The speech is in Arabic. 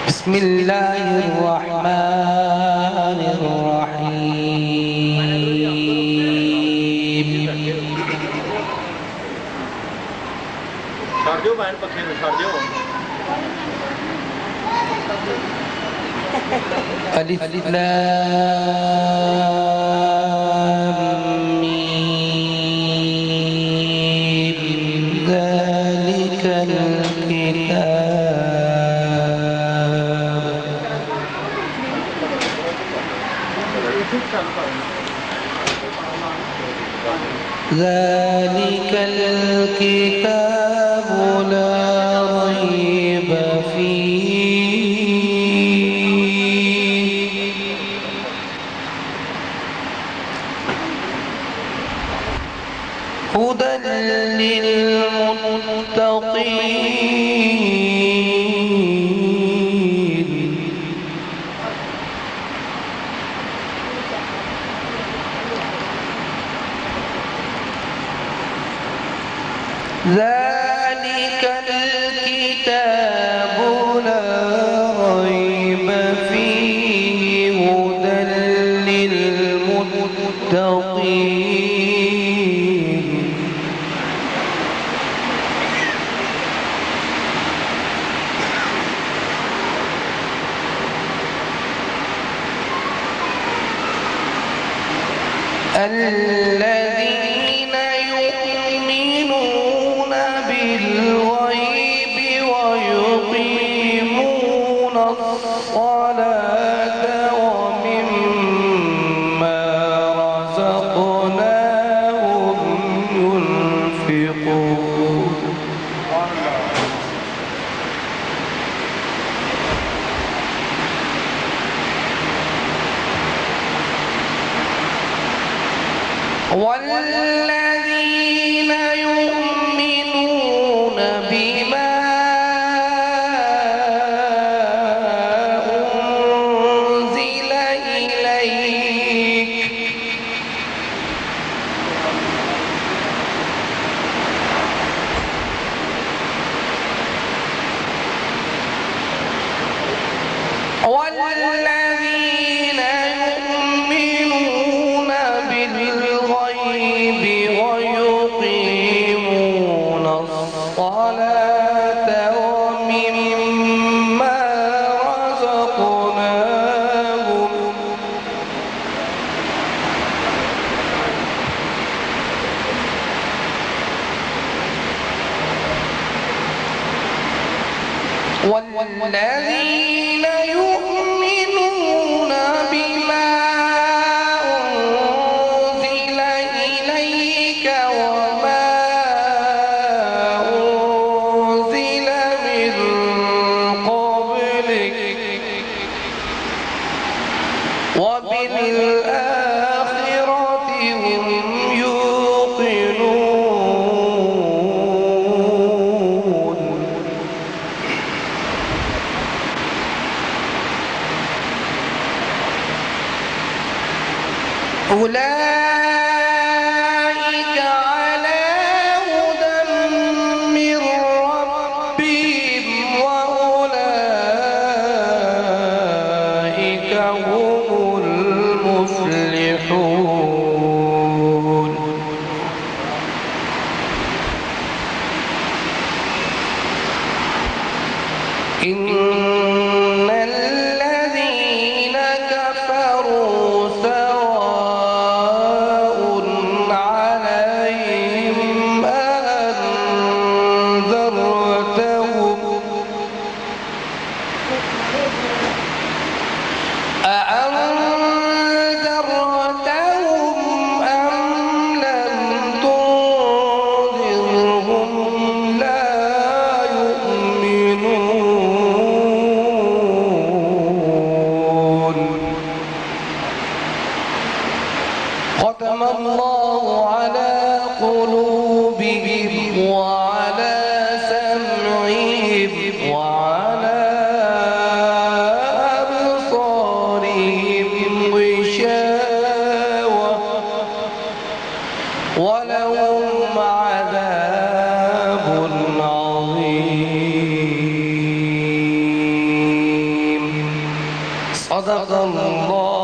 بسم الله الرحمن الرحيم ألف لام ميم ذلك الكتاب ذلك الكتاب لا ريب فيه هدى للمتقين ذلك الكتاب لا ريب فيه هدى للمتقين الذين يؤمنون بالغيب ويقيمون الصلاة ومما رزقناهم ينفقون والذين يؤمنون بما أنزل إليك والذين يؤمنون بالغيب ويقيمون الصلاة ومما رزقناهم والذين يؤمنون بما أنزل إليك وما أنزل من قبلك وبالآخرة هم يوقنون أولئك على هدى من ربهم وأولئك هم المفلحون إن الذين كفروا سواء عليهم أأنذرتهم أم لم تنذرهم لا يؤمنون ختم الله على قلوبهم وعلى سمعهم وعلى أبصارهم غشاوة ولهم عذاب صدق الله